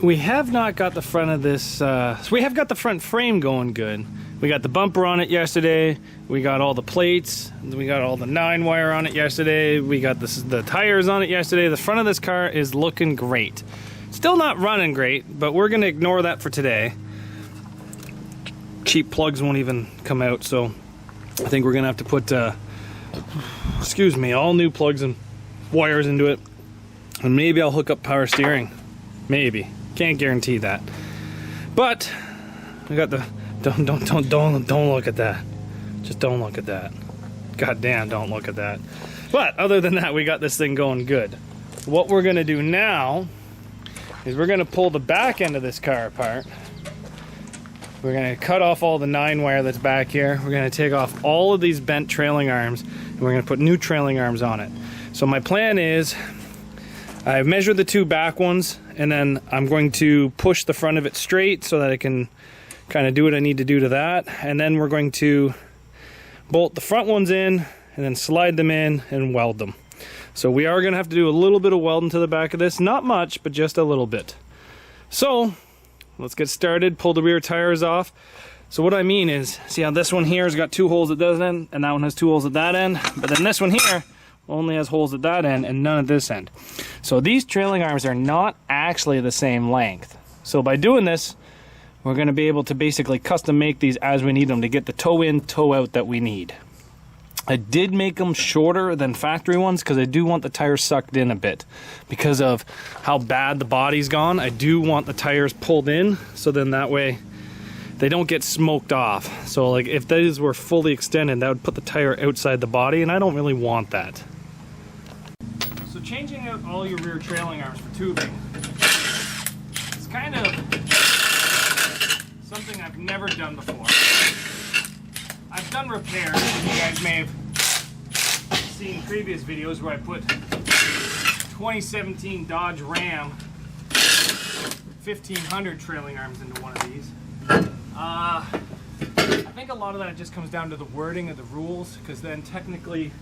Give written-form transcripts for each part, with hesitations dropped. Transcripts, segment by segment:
we have not got the front of this, so we have got the front frame going good. We got the bumper on it yesterday, we got all the plates, we got all the 9-wire on it yesterday, we got the tires on it yesterday. The front of this car is looking great. Still not running great, but we're gonna ignore that for today. Cheap plugs won't even come out, so I think we're gonna have to put, excuse me, all new plugs and wires into it. And maybe I'll hook up power steering. Maybe. Can't guarantee that. But we got the don't look at that. Just don't look at that. God damn, don't look at that. But other than that, we got this thing going good. What we're gonna do now is we're gonna pull the back end of this car apart. We're gonna cut off all the 9-wire that's back here. We're gonna take off all of these bent trailing arms and we're gonna put new trailing arms on it. So my plan is, I've measured the 2 back ones and then I'm going to push the front of it straight so that I can kind of do what I need to do to that. And then we're going to bolt the front ones in and then slide them in and weld them. So we are gonna have to do a little bit of welding to the back of this. Not much, but just a little bit. So let's get started, pull the rear tires off. So what I mean is, see how this one here has got 2 holes at this end, and that one has 2 holes at that end, but then this one here only has holes at that end and none at this end. So these trailing arms are not actually the same length. So by doing this, we're gonna be able to basically custom make these as we need them to get the toe in, toe out that we need. I did make them shorter than factory ones because I do want the tires sucked in a bit. Because of how bad the body's gone, I do want the tires pulled in, so then that way they don't get smoked off. So like if these were fully extended, that would put the tire outside the body, and I don't really want that. So changing out all your rear trailing arms for tubing, it's kind of something I've never done before. I've done repairs, and you guys may have seen previous videos where I put 2017 Dodge Ram 1500 trailing arms into one of these. I think a lot of that just comes down to the wording of the rules, because then technically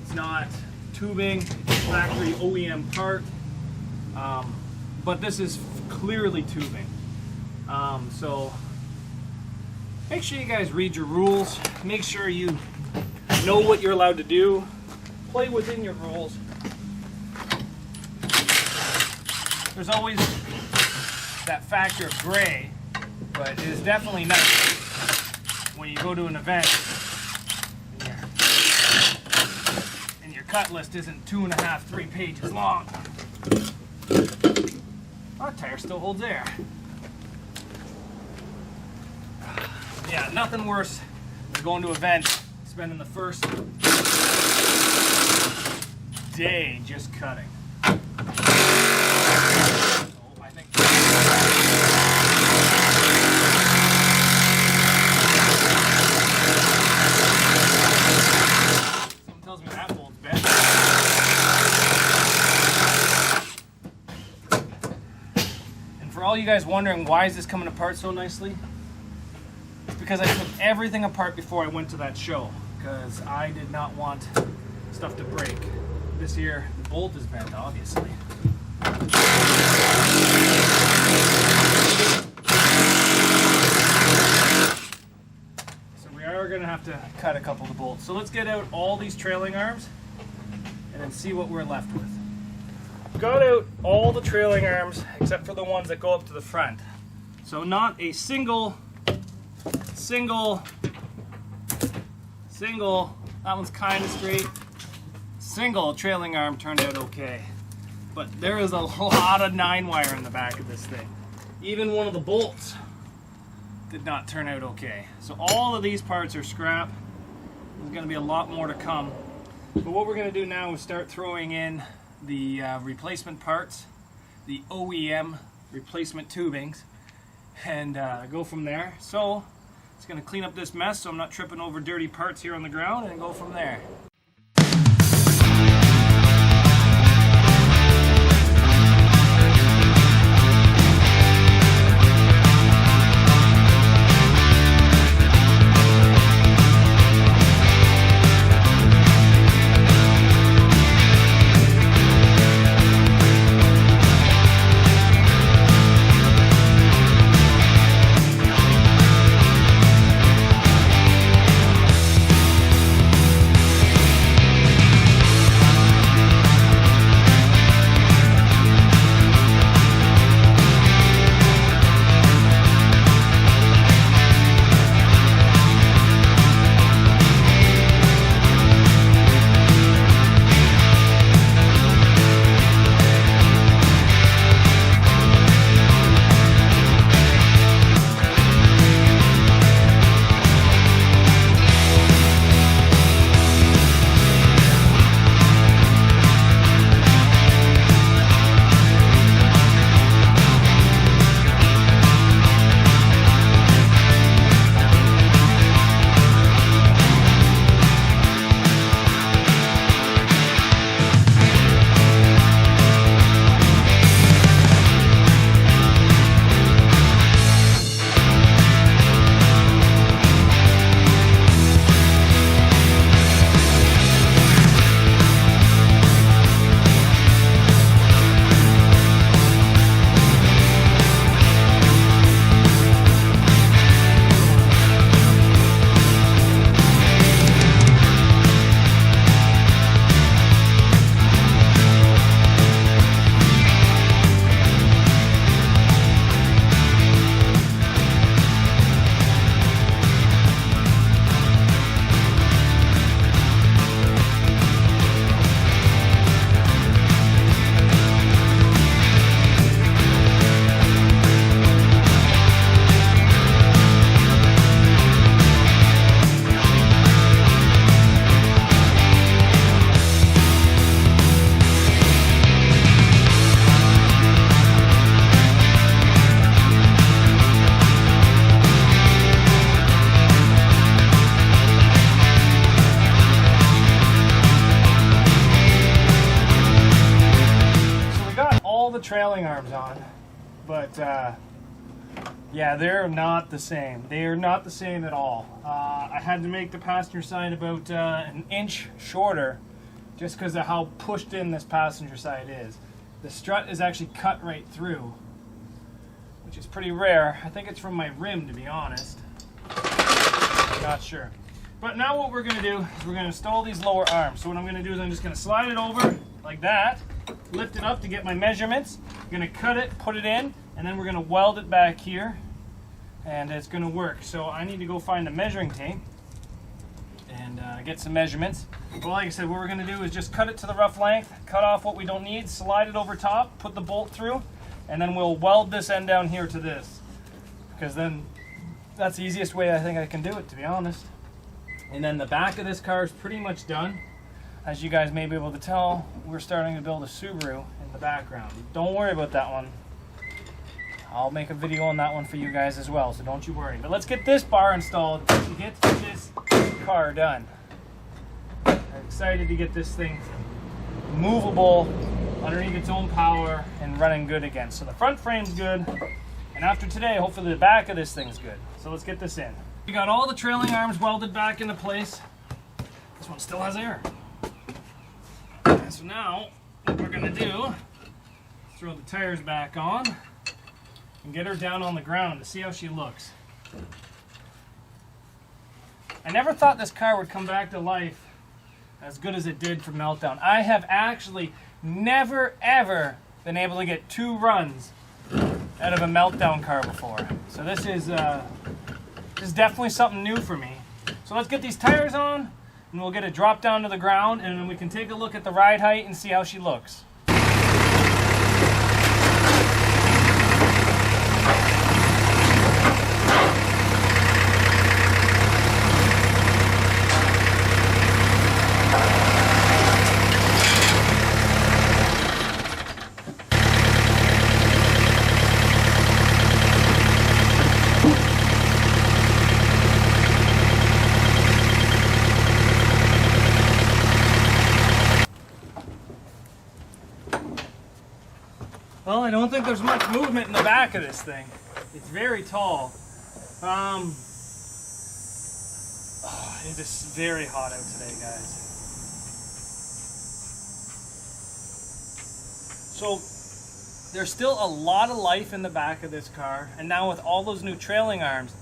it's not tubing, it's factory OEM part, but this is clearly tubing. So make sure you guys read your rules, make sure you know what you're allowed to do, play within your rules. There's always that factor of gray, but it is definitely nice when you go to an event and your cut list isn't 2.5, 3 pages long. Our tire still holds air. Yeah, nothing worse than going to an event, spending the first day just cutting. Oh, I think someone tells me that bolt's bent. And for all you guys wondering why is this coming apart so nicely, because I took everything apart before I went to that show, because I did not want stuff to break. This here, the bolt is bent, obviously. So we are going to have to cut a couple of the bolts. So let's get out all these trailing arms and then see what we're left with. Got out all the trailing arms except for the ones that go up to the front. So not a single, that one's kind of straight. Single trailing arm turned out okay. But there is a lot of 9-wire in the back of this thing. Even one of the bolts did not turn out okay. So all of these parts are scrap. There's going to be a lot more to come. But what we're going to do now is start throwing in the replacement parts, the OEM replacement tubings, and go from there. So it's going to clean up this mess so I'm not tripping over dirty parts here on the ground, and go from there. trailing arms on, but yeah, they're not the same. They are not the same at all. I had to make the passenger side about an inch shorter just because of how pushed in this passenger side is. The strut is actually cut right through, which is pretty rare. I think it's from my rim, to be honest. I'm not sure. But now what we're going to do is we're going to install these lower arms. So what I'm going to do is I'm just going to slide it over like that, lift it up to get my measurements. I'm going to cut it, put it in, and then we're going to weld it back here, and it's going to work. So I need to go find the measuring tape and get some measurements. But like I said, what we're going to do is just cut it to the rough length, cut off what we don't need, slide it over top, put the bolt through, and then we'll weld this end down here to this. Because then that's the easiest way I think I can do it, to be honest. And then the back of this car is pretty much done. As you guys may be able to tell, we're starting to build a Subaru in the background. Don't worry about that one. I'll make a video on that one for you guys as well, so don't you worry. But let's get this bar installed to get this car done. I'm excited to get this thing movable, underneath its own power, and running good again. So the front frame's good, and after today, hopefully the back of this thing's good. So let's get this in. We got all the trailing arms welded back into place. This one still has air. And so now, what we're gonna do, throw the tires back on and get her down on the ground to see how she looks. I never thought this car would come back to life as good as it did from Meltdown. I have actually never ever been able to get 2 runs out of a Meltdown car before. So this is definitely something new for me. So let's get these tires on, and we'll get it dropped down to the ground, and then we can take a look at the ride height and see how she looks. Well, I don't think there's much movement in the back of this thing. It's very tall. It is very hot out today, guys. So there's still a lot of life in the back of this car, and now with all those new trailing arms,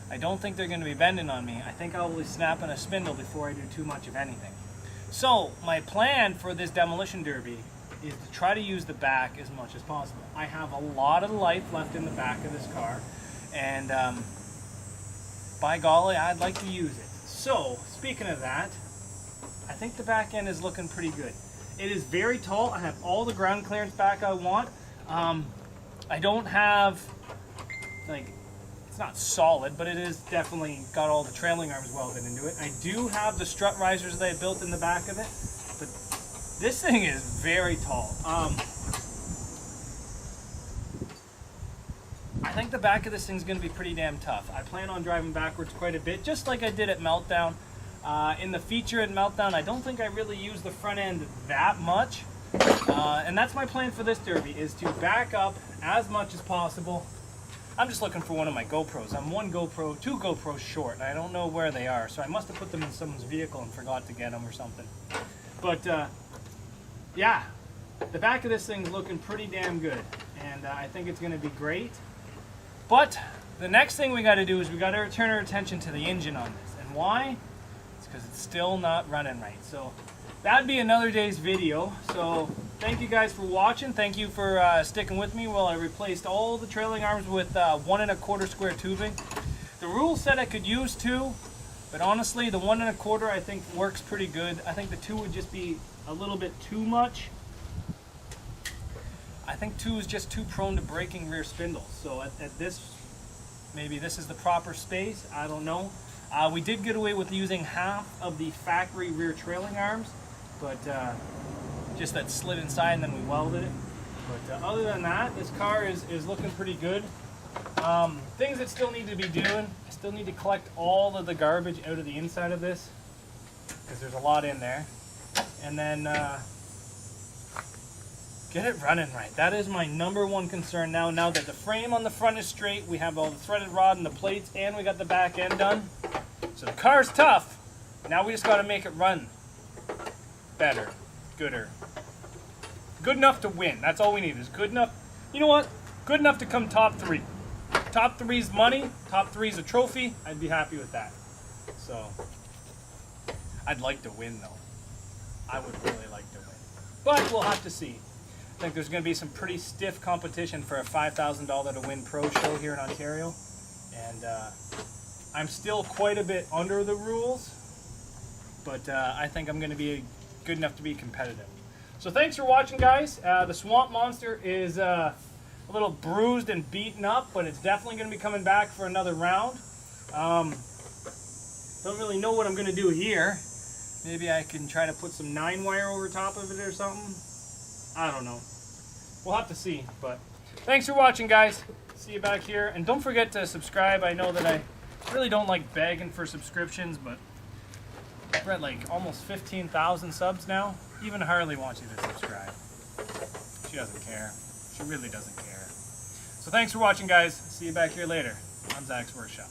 I don't think they're going to be bending on me. I think I'll be snapping a spindle before I do too much of anything. So my plan for this demolition derby is to try to use the back as much as possible. I have a lot of life left in the back of this car, and by golly, I'd like to use it. So, speaking of that, I think the back end is looking pretty good. It is very tall. I have all the ground clearance back I want. I don't have, like, it's not solid, but it is definitely got all the trailing arms welded into it. I do have the strut risers that I built in the back of it, but this thing is very tall. I think the back of this thing's going to be pretty damn tough. I plan on driving backwards quite a bit, just like I did at Meltdown. In the feature at Meltdown, I don't think I really used the front end that much. And that's my plan for this derby, is to back up as much as possible. I'm just looking for one of my GoPros. I'm 2 GoPros short, and I don't know where they are. So I must have put them in someone's vehicle and forgot to get them or something. But yeah, the back of this thing's looking pretty damn good, and I think it's going to be great. But the next thing we got to do is we got to turn our attention to the engine on this. And why? It's because it's still not running right. So that'd be another day's video. So thank you guys for watching. Thank you for sticking with me while I replaced all the trailing arms with 1 1/4 square tubing. The rule said I could use 2, but honestly, the 1 1/4 I think works pretty good. I think the 2 would just be a little bit too much. I think 2 is just too prone to breaking rear spindles. So at this, maybe this is the proper space. I don't know. We did get away with using half of the factory rear trailing arms, but just that slid inside and then we welded it. But other than that, this car is looking pretty good. Things that still need to be doing, I still need to collect all of the garbage out of the inside of this, because there's a lot in there. And then Get it running right. That is my #1 concern now. Now that the frame on the front is straight, we have all the threaded rod and the plates, and we got the back end done. So the car's tough. Now we just got to make it run better, gooder. Good enough to win. That's all we need is good enough. You know what? Good enough to come top 3. Top 3's money. Top 3's a trophy. I'd be happy with that. So I'd like to win though. I would really like to win. But we'll have to see. I think there's going to be some pretty stiff competition for a $5,000 to win pro show here in Ontario. And I'm still quite a bit under the rules. But I think I'm going to be good enough to be competitive. So thanks for watching, guys. The Swamp Monster is a little bruised and beaten up, but it's definitely going to be coming back for another round. Don't really know what I'm going to do here. Maybe I can try to put some 9-wire over top of it or something. I don't know. We'll have to see. But thanks for watching, guys. See you back here. And don't forget to subscribe. I know that I really don't like begging for subscriptions, but we're at like almost 15,000 subs now. Even Harley wants you to subscribe. She doesn't care. She really doesn't care. So thanks for watching, guys. See you back here later on Zach's Workshop.